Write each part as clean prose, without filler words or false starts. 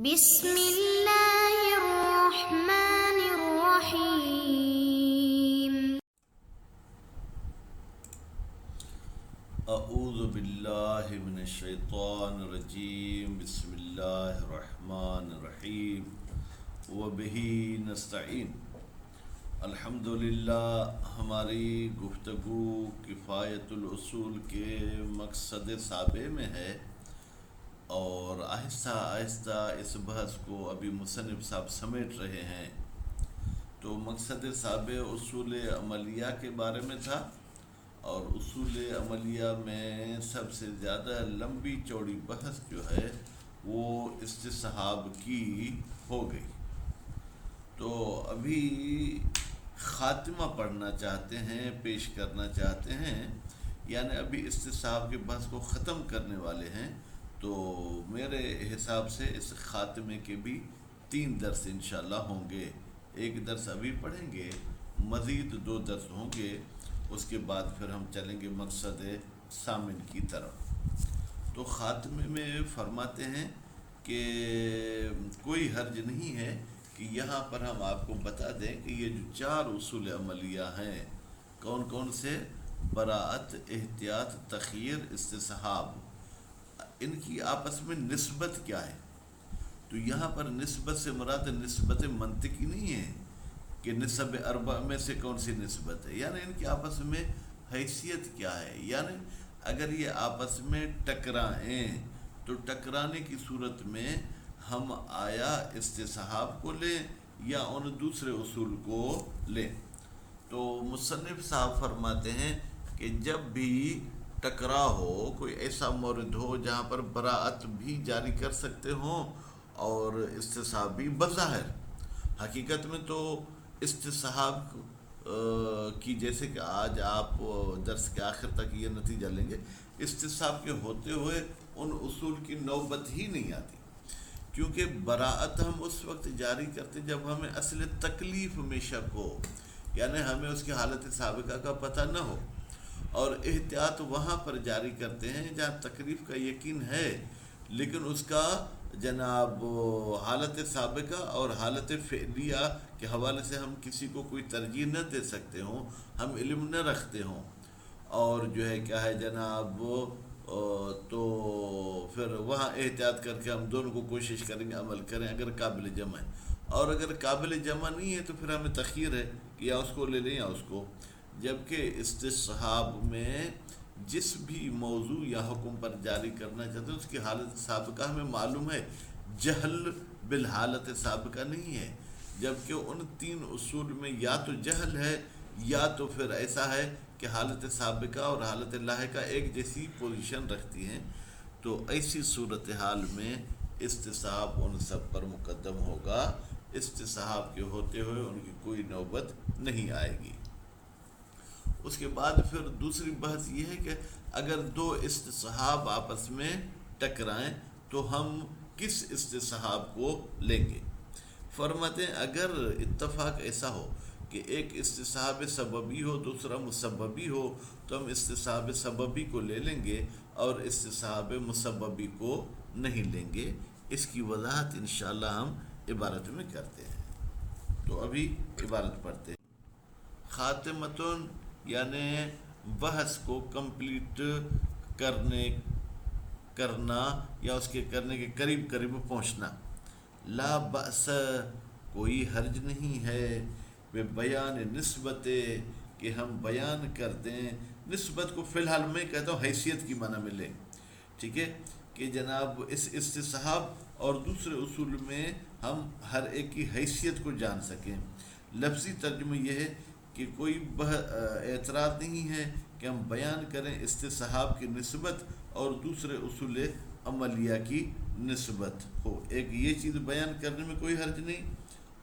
بسم اللہ الرحمن الرحیم۔ اعوذ باللہ من الشیطان الرجیم، بسم اللہ الرحمن الرحیم، وبہ نستعین۔ الحمدللہ ہماری گفتگو کفایت الاصول کے مقصد سابع میں ہے، اور آہستہ آہستہ اس بحث کو ابھی مصنف صاحب سمیٹ رہے ہیں۔ تو مقصد سابع اصول عملیہ کے بارے میں تھا، اور اصول عملیہ میں سب سے زیادہ لمبی چوڑی بحث جو ہے وہ استصحاب کی ہو گئی۔ تو ابھی خاتمہ پڑھنا چاہتے ہیں، پیش کرنا چاہتے ہیں، یعنی ابھی استصحاب کے بحث کو ختم کرنے والے ہیں۔ تو میرے حساب سے اس خاتمے کے بھی 3 درس انشاءاللہ ہوں گے۔ ایک درس ابھی پڑھیں گے، مزید 2 درس ہوں گے، اس کے بعد پھر ہم چلیں گے مقصد ثامن کی طرف۔ تو خاتمے میں فرماتے ہیں کہ کوئی حرج نہیں ہے کہ یہاں پر ہم آپ کو بتا دیں کہ یہ جو 4 اصول عملیہ ہیں، کون کون سے؟ براءت، احتیاط، تخییر، استصحاب، ان کی آپس میں نسبت کیا ہے؟ تو یہاں پر نسبت سے مراد نسبت منطقی نہیں ہے کہ نسب اربع میں سے کون سی نسبت ہے، یعنی ان کی آپس میں حیثیت کیا ہے۔ یعنی اگر یہ آپس میں ٹکرائیں تو ٹکرانے کی صورت میں ہم آیا استصحاب کو لیں یا ان دوسرے اصول کو لیں۔ تو مصنف صاحب فرماتے ہیں کہ جب بھی ٹکرا ہو، کوئی ایسا مورد ہو جہاں پر براءت بھی جاری کر سکتے ہوں اور استصحاب بھی، بظاہر حقیقت میں تو استصحاب کی، جیسے کہ آج آپ درس کے آخر تک یہ نتیجہ لیں گے، استصحاب کے ہوتے ہوئے ان اصول کی نوبت ہی نہیں آتی، کیونکہ براءت ہم اس وقت جاری کرتے جب ہمیں اصل تکلیف میں شک ہو، یعنی ہمیں اس کی حالت سابقہ کا پتہ نہ ہو، اور احتیاط وہاں پر جاری کرتے ہیں جہاں تکلیف کا یقین ہے لیکن اس کا جناب حالت سابقہ اور حالت فعلیہ کے حوالے سے ہم کسی کو کوئی ترجیح نہ دے سکتے ہوں، ہم علم نہ رکھتے ہوں، اور جو ہے کیا ہے جناب، تو پھر وہاں احتیاط کر کے ہم دونوں کو کوشش کریں گے عمل کریں اگر قابل جمع ہے، اور اگر قابل جمع نہیں ہے تو پھر ہمیں تخییر ہے کہ یا اس کو لے لیں یا اس کو۔ جبکہ استصحاب میں جس بھی موضوع یا حکم پر جاری کرنا چاہتے ہیں اس کی حالت سابقہ ہمیں معلوم ہے، جہل بالحالت سابقہ نہیں ہے، جبکہ ان 3 اصول میں یا تو جہل ہے یا تو پھر ایسا ہے کہ حالت سابقہ اور حالت لاحقہ ایک جیسی پوزیشن رکھتی ہیں۔ تو ایسی صورتحال میں استصحاب ان سب پر مقدم ہوگا، استصحاب کے ہوتے ہوئے ان کی کوئی نوبت نہیں آئے گی۔ اس کے بعد پھر دوسری بحث یہ ہے کہ اگر 2 استصحاب آپس میں ٹکرائیں تو ہم کس استصحاب کو لیں گے؟ فرماتے ہیں اگر اتفاق ایسا ہو کہ ایک استصحاب سببی ہو دوسرا مسببی ہو تو ہم استصحاب سببی کو لے لیں گے اور استصحاب مسببی کو نہیں لیں گے۔ اس کی وضاحت انشاءاللہ ہم عبارت میں کرتے ہیں۔ تو ابھی عبارت پڑھتے ہیں۔ خاتمتن یعنی بحث کو کمپلیٹ کرنا یا اس کے کرنے کے قریب پہنچنا۔ لا بأس، کوئی حرج نہیں ہے، بے بیان نسبت، کہ ہم بیان کر دیں نسبت کو، فی الحال میں کہتا ہوں حیثیت کی معنی میں لیں، ٹھیک ہے، کہ جناب اس استصحاب اور دوسرے اصول میں ہم ہر ایک کی حیثیت کو جان سکیں۔ لفظی ترجمہ یہ ہے کہ کوئی اعتراض نہیں ہے کہ ہم بیان کریں استصحاب کی نسبت اور دوسرے اصول عملیہ کی نسبت ہو، ایک یہ چیز بیان کرنے میں کوئی حرج نہیں،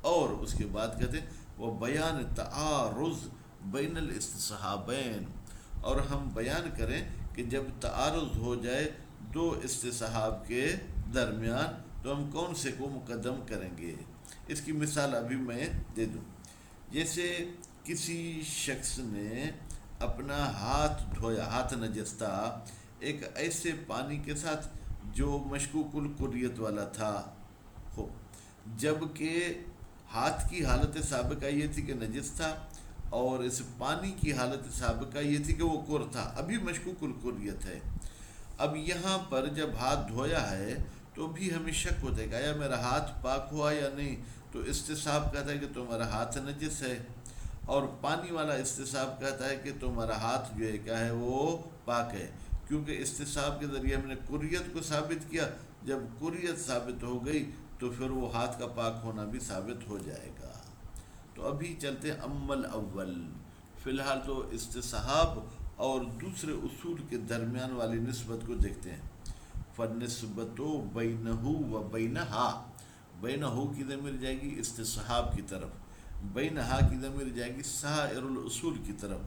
اور اس کے بعد کہتے ہیں وہ بیان تعارض بین الاستصحابین، اور ہم بیان کریں کہ جب تعارض ہو جائے 2 استصحاب کے درمیان تو ہم کون سے کو مقدم کریں گے۔ اس کی مثال ابھی میں دے دوں، جیسے کسی شخص نے اپنا ہاتھ دھویا، ہاتھ نجس تھا، ایک ایسے پانی کے ساتھ جو مشکوک القریت والا تھا، جبکہ ہاتھ کی حالت سابقہ یہ تھی کہ نجس تھا، اور اس پانی کی حالت سابقہ یہ تھی کہ وہ کر تھا، ابھی مشکوک الکریت ہے۔ اب یہاں پر جب ہاتھ دھویا ہے تو بھی ہمیں شک ہوتا ہے کہ آیا میرا ہاتھ پاک ہوا یا نہیں، تو استصحاب کہتا ہے کہ تمہارا ہاتھ نجس ہے، اور پانی والا استصحاب کہتا ہے کہ تمہارا ہاتھ جو ہے کیا ہے وہ پاک ہے، کیونکہ استصحاب کے ذریعے ہم نے کریت کو ثابت کیا، جب کریت ثابت ہو گئی تو پھر وہ ہاتھ کا پاک ہونا بھی ثابت ہو جائے گا۔ تو ابھی چلتے ہیں امل اول، فی الحال تو استصحاب اور دوسرے اصول کے درمیان والی نسبت کو دیکھتے ہیں۔ فَالنِّسْبَةُ بَيْنَهُ وَبَيْنَهَا، بینہو کی ضمیر جائے گی استصحاب کی طرف، بینہا کی ضمیر جائے گی سائر الاصول کی طرف،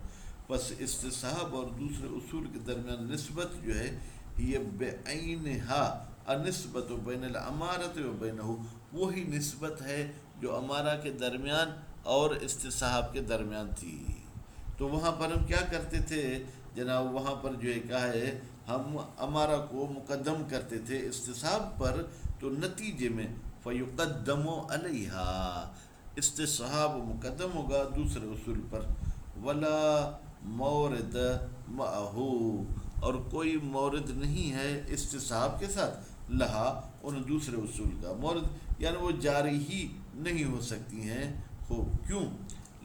پس استصحاب اور دوسرے اصول کے درمیان نسبت جو ہے یہ بعینہا النسبۃ بین الامارۃ و بینہ، وہی نسبت ہے جو امارہ کے درمیان اور استصحاب کے درمیان تھی۔ تو وہاں پر ہم کیا کرتے تھے جناب، وہاں پر جو ہے کیا ہے ہم امارہ کو مقدم کرتے تھے استصحاب پر، تو نتیجے میں فیقدم علیہا، استصحاب مقدم ہوگا دوسرے اصول پر، ولا مورد معہو، اور کوئی مورد نہیں ہے استصحاب کے ساتھ، لہا ان دوسرے اصول کا مورد، یعنی وہ جاری ہی نہیں ہو سکتی ہیں۔ خوب، کیوں؟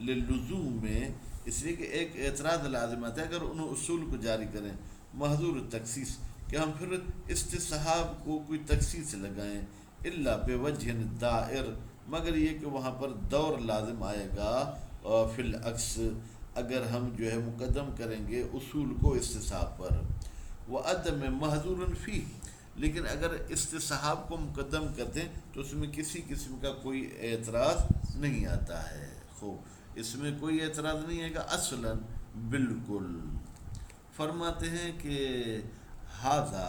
للزوم میں، اس لیے کہ ایک اعتراض لازمت ہے اگر ان اصول کو جاری کریں، محظور تخصیص، کہ ہم پھر استصحاب کو کوئی تخصیص لگائیں، الا بوجہ دائر، مگر یہ کہ وہاں پر دور لازم آئے گا، اور فی العکس اگر ہم جو ہے مقدم کریں گے اصول کو استصحاب پر، وعدم محظور فی، لیکن اگر استصحاب کو مقدم کرتے ہیں تو اس میں کسی قسم کا کوئی اعتراض نہیں آتا ہے۔ خوب، اس میں کوئی اعتراض نہیں ہے گا اصلاً، بالکل۔ فرماتے ہیں کہ ھذا،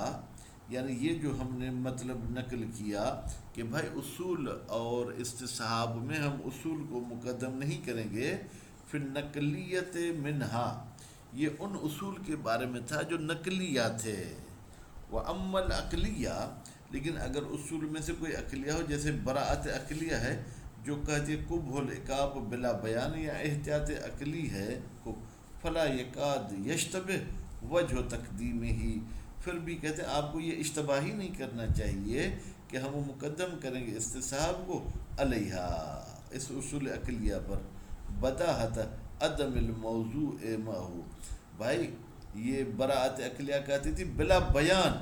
یعنی یہ جو ہم نے مطلب نقل کیا کہ بھائی اصول اور استصحاب میں ہم اصول کو مقدم نہیں کریں گے، پھر نقلیت منہا، یہ ان اصول کے بارے میں تھا جو نقلیات تھے، وَأَمَّا الْعَقْلِيَّةُ، لیکن اگر اصول میں سے کوئی عقلیہ ہو، جیسے براءت عقلیہ ہے جو کہتے قبح العقاب بلا بیان، یا احتیاط عقلی ہے، فلا یکاد یشتبہ وجہ تقدیم ہی، پھر بھی کہتے ہیں آپ کو یہ اشتباہ ہی نہیں کرنا چاہیے کہ ہم وہ مقدم کریں گے استصحاب کو علیہا، اس اصول عقلیہ پر، بداہت عدم الموضوع معہو، بھائی یہ براءت عقلیہ کہتی تھی بلا بیان،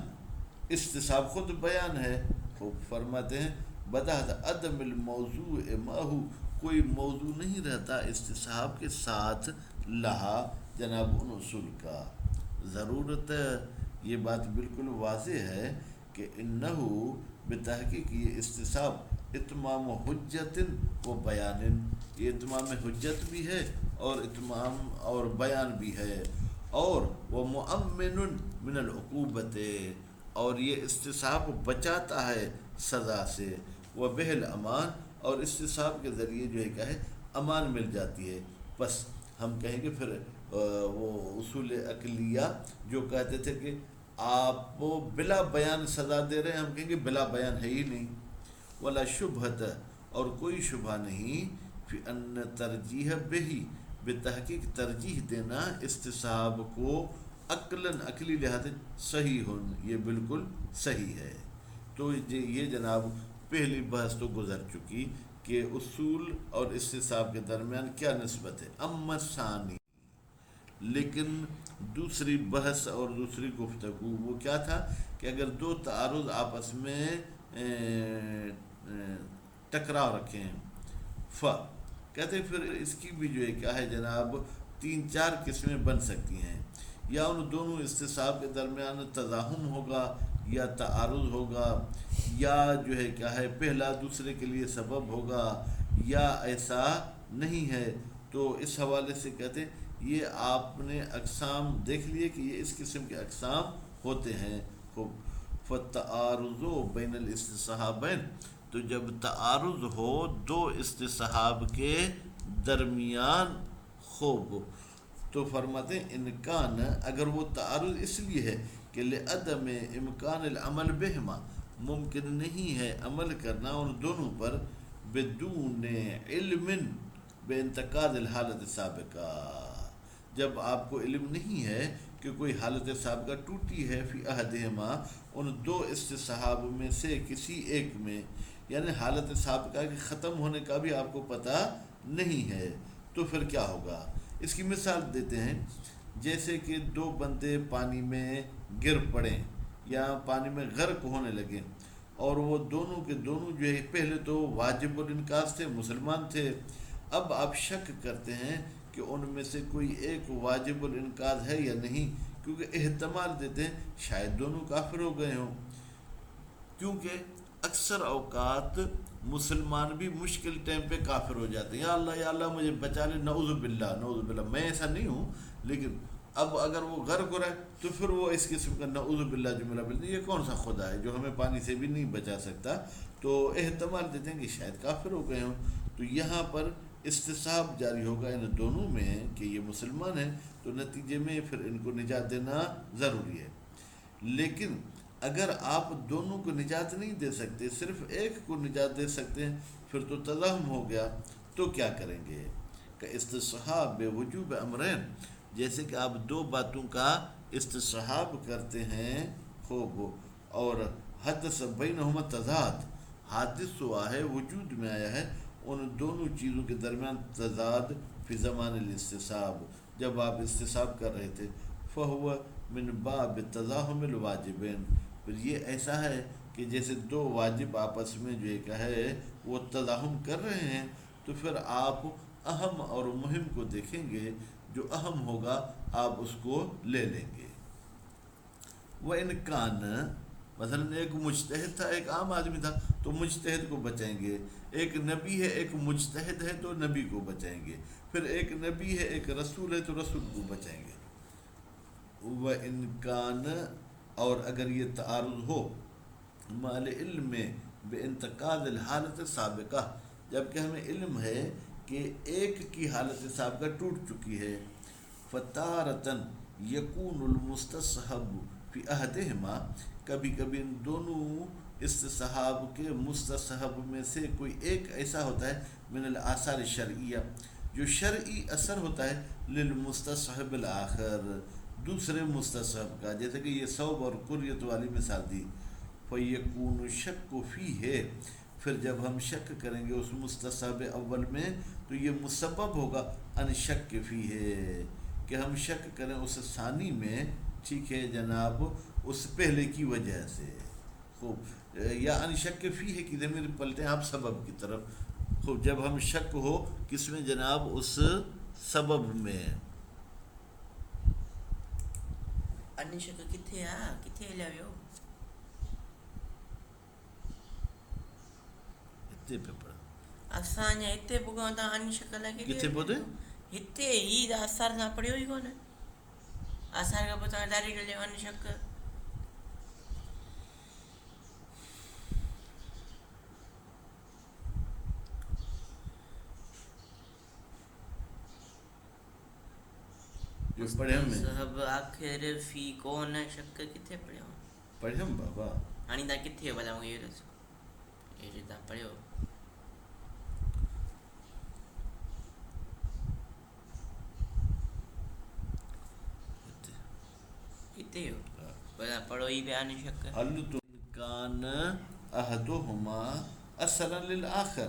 استصحاب خود بیان ہے۔ خوب، فرماتے ہیں بداہت عدم الموضوع معہو، کوئی موضوع نہیں رہتا استصحاب کے ساتھ، لہا جناب ان اصول کا، ضرورت یہ بات بالکل واضح ہے کہ انہو بتحقیق یہ استصحاب اتمام حجت و بیان، یہ اتمام حجت بھی ہے اور اتمام اور بیان بھی ہے، اور وہ مؤمن من العقوبت، اور یہ استصحاب بچاتا ہے سزا سے، وہ بہل امان، اور استصحاب کے ذریعے جو ہے کیا ہے امان مل جاتی ہے۔ بس ہم کہیں گے پھر وہ اصول عقلیہ جو کہتے تھے کہ آپ وہ بلا بیان سزا دے رہے ہیں، ہم کہیں گے بلا بیان ہے ہی نہیں، ولا شبہت، اور کوئی شبہ نہیں، فی ان ترجیح بہی، بتحقیق ترجیح دینا استصحاب کو عقلاً، عقلی لحاظ صحیح ہن، یہ بالکل صحیح ہے۔ تو یہ جناب پہلی بحث تو گزر چکی کہ اصول اور استصحاب کے درمیان کیا نسبت ہے۔ اما ثانی، لیکن دوسری بحث اور دوسری گفتگو وہ کیا تھا کہ اگر دو تعارض آپس میں ٹکراؤ رکھیں، کہتے ہیں پھر اس کی بھی جو ہے کیا ہے جناب 3-4 قسمیں بن سکتی ہیں، یا ان دونوں استصحاب کے درمیان تضاہم ہوگا، یا تعارض ہوگا، یا جو ہے کیا ہے پہلا دوسرے کے لیے سبب ہوگا، یا ایسا نہیں ہے۔ تو اس حوالے سے کہتے ہیں یہ آپ نے اقسام دیکھ لیے کہ یہ اس قسم کے اقسام ہوتے ہیں۔ فَالتَّعَارُضُ بَيْنَ الْاسْتِصْحَابَيْنِ، تو جب تعارض ہو دو استصحاب کے درمیان، خوب، تو فرماتے ہیں امکان، اگر وہ تعارض اس لیے ہے کہ لعدم امکان العمل بہما، ممکن نہیں ہے عمل کرنا ان دونوں پر بدون علم بانتقاد الحالت سابقہ، جب آپ کو علم نہیں ہے کہ کوئی حالت سابقہ ٹوٹی ہے فی احدہما ان دو استصحاب میں سے کسی ایک میں، یعنی حالت سابقہ کے ختم ہونے کا بھی آپ کو پتہ نہیں ہے، تو پھر کیا ہوگا؟ اس کی مثال دیتے ہیں، جیسے کہ دو بندے پانی میں گر پڑیں یا پانی میں غرق ہونے لگیں، اور وہ دونوں کے دونوں جو ہے پہلے تو واجب الانقاذ تھے، مسلمان تھے، اب آپ شک کرتے ہیں کہ ان میں سے کوئی ایک واجب الانقاذ ہے یا نہیں، کیونکہ احتمال دیتے ہیں شاید دونوں کافر ہو گئے ہوں، کیونکہ اکثر اوقات مسلمان بھی مشکل ٹائم پہ کافر ہو جاتے ہیں، یا اللہ مجھے بچا لے، نعوذ باللہ نعوذ باللہ، میں ایسا نہیں ہوں، لیکن اب اگر وہ غرق ہو رہا ہے تو پھر وہ اس قسم کا نعوذ باللہ جملہ بولتے ہیں، یہ کون سا خدا ہے جو ہمیں پانی سے بھی نہیں بچا سکتا، تو احتمال دیتے ہیں کہ شاید کافر ہو گئے ہوں، تو یہاں پر استصحاب جاری ہوگا ان دونوں میں کہ یہ مسلمان ہیں، تو نتیجے میں پھر ان کو نجات دینا ضروری ہے۔ لیکن اگر آپ دونوں کو نجات نہیں دے سکتے، صرف ایک کو نجات دے سکتے ہیں، پھر تو تضخم ہو گیا، تو کیا کریں گے؟ کہ استصحاب وجوب امرین، جیسے کہ آپ دو باتوں کا استصحاب کرتے ہیں خوب، اور حدث بینہما تضاد، حادث ہوا ہے، وجود میں آیا ہے ان دونوں چیزوں کے درمیان تضاد فی زمان الاستصحاب، جب آپ استصحاب کر رہے تھے، فہو من باب تزاحم الواجبین، پھر یہ ایسا ہے کہ جیسے دو واجب آپس میں جو ایک ہے وہ تزاحم کر رہے ہیں، تو پھر آپ اہم اور مہم کو دیکھیں گے، جو اہم ہوگا آپ اس کو لے لیں گے۔ وَإِنْ كَانَ، مثلا ایک مجتہد تھا، ایک عام آدمی تھا، تو مجتہد کو بچائیں گے، ایک نبی ہے ایک مجتہد ہے تو نبی کو بچائیں گے، پھر ایک نبی ہے ایک رسول ہے تو رسول کو بچائیں گے۔ وَإِنْ كَانَ، اور اگر یہ تعارض ہو مال علم میں بانتقاد الحالت سابقہ، جبکہ ہمیں علم ہے کہ ایک کی حالت سابقہ ٹوٹ چکی ہے، فتارتن یکون المستصحب فی احدہما، کبھی کبھی ان دونوں استصحاب کے مستصحب میں سے کوئی ایک ایسا ہوتا ہے من الاثار الشرعیہ جو شرعی اثر ہوتا ہے، للمستصحب الاخر، دوسرے مستصحب کا، جیسے کہ یہ ثوب اور قریت والی مثال دی، فیکون الشک فیہ، پھر جب ہم شک کریں گے اس مستصحب اول میں تو یہ مسبب ہوگا ان شک فیہ، کہ ہم شک کریں اس ثانی میں، ٹھیک ہے جناب، اس پہلے کی وجہ سے، خوب، یا ان شک فیہ کی ضمیر پلٹیں آپ سبب کی طرف، خوب، جب ہم شک ہو کس میں جناب، اس سبب میں۔ انشک کتنے کتنے لاؤ اتنے پہ پڑھا، اساں ہتے بگاں تا انشک لگے کتنے پوتے ہتے ہی اثر نہ پڑھیو ہی کون اثر کا پتہ ڈائریکٹ لے انشک جو پڑھے ہم میں صاحب آخر فی کون شک کتنے پڑھیو پڑھے ہم بابا، ہانی دا کتنے بتاؤں گے یہ رسو یہ جتا پڑھیو کتنے ہو بتا پڑھو ہی بیان شک حل تو کان احدہما اثرا للآخر،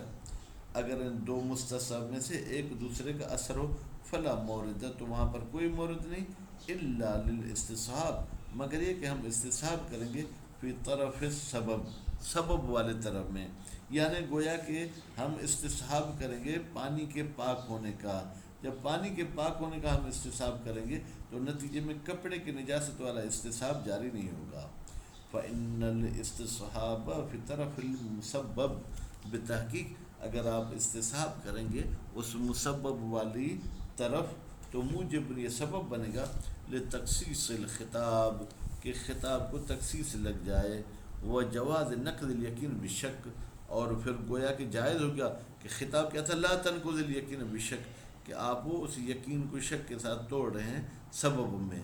اگر ان دو مستصحب میں سے ایک دوسرے کا اثر ہو، فلا مورد، تو وہاں پر کوئی مورد نہیں، الا للاستصحاب، مگر یہ کہ ہم استصحاب کریں گے فی طرف سبب، سبب والے طرف میں، یعنی گویا کہ ہم استصحاب کریں گے پانی کے پاک ہونے کا، جب پانی کے پاک ہونے کا ہم استصحاب کریں گے تو نتیجے میں کپڑے کی نجاست والا استصحاب جاری نہیں ہوگا۔ فإن الاستصحاب فی طرف المسبب، بتحقیق اگر آپ استصحاب کریں گے اس مسبب والی طرف تو موجب، یہ سبب بنے گا لتخصیص الخطاب، کہ خطاب کو تخصیص لگ جائے، وہ جواز نقض الیقین بشک، اور پھر گویا کہ جائز ہو گیا کہ خطاب کیا تھا، لا تنقض الیقین بشک، کہ آپ وہ اس یقین کو شک کے ساتھ توڑ رہے ہیں سبب میں،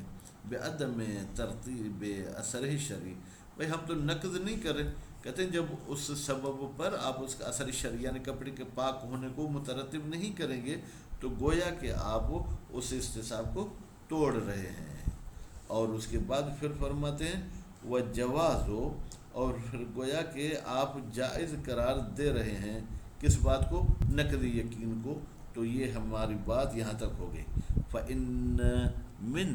بعدم ترتیب اثر شرعی، بھئی ہم تو نقض نہیں کر رہے کہتے ہیں جب اس سبب پر آپ اس کا اثر شرعی یعنی کپڑے کے پاک ہونے کو مترتب نہیں کریں گے تو گویا کہ آپ اس استصحاب کو توڑ رہے ہیں. اور اس کے بعد پھر فرماتے ہیں وہ جواز ہو، اور پھر گویا کہ آپ جائز قرار دے رہے ہیں کس بات کو؟ نقض یقین کو. تو یہ ہماری بات یہاں تک ہو گئی. فَإِنَّ مِن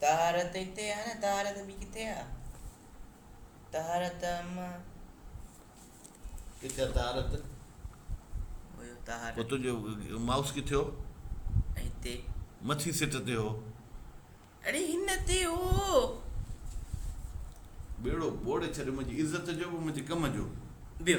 طہارت ہتے ہے نا، طہارت بھی کتے ہے؟ طہارت کٿي طهارت؟ طہارت پوءِ تنهنجو ماؤس کٿي هو؟ ہتے مٿي سيٽ تي هو. اڑے ہن تے ہو ٻيڙو ٻوڙي ڇڏ منهنجي عزت جو به منهنجي ڪم جو. بیو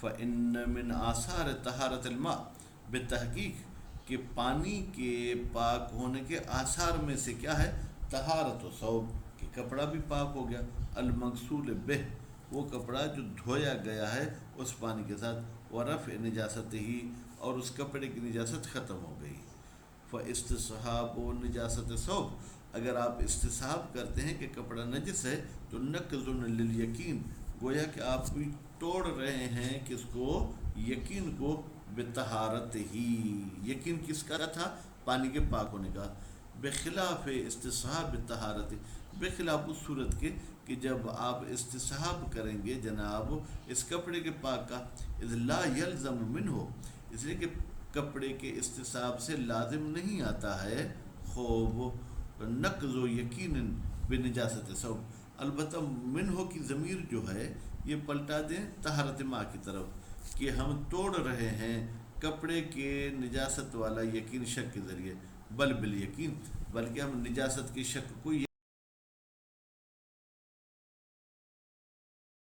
فإن من آثار طہارت الماء بالتحقیق کہ پانی کے پاک ہونے کے آثار میں سے کیا ہے؟ طہارت و ثوب کہ کپڑا بھی پاک ہو گیا. المغسول بہ وہ کپڑا جو دھویا گیا ہے اس پانی کے ساتھ. ورفع نجاست ہی اور اس کپڑے کی نجاست ختم ہو گئی. فاستصحاب و نجاست ثوب اگر آپ استصحاب کرتے ہیں کہ کپڑا نجس ہے تو نقض للیقین گویا کہ آپ بھی توڑ رہے ہیں کس کو؟ یقین کو. بطہارت ہی یقین کس کا تھا؟ پانی کے پاک ہونے کا. بخلاف استصحاب طہارت بخلاف اس صورت کے کہ جب آپ استصحاب کریں گے جناب اس کپڑے کے پاک کا. اذ لا یلزم منہ اس لیے کہ کپڑے کے استصحاب سے لازم نہیں آتا ہے خوب نقض و یقین بنجاست ثوب. البتہ منہ کی ضمیر جو ہے یہ پلٹا دیں طہارت ماء کی طرف کہ ہم توڑ رہے ہیں کپڑے کے نجاست والا یقین شک کے ذریعے. بل بالیقین بلکہ ہم نجاست کے شک کو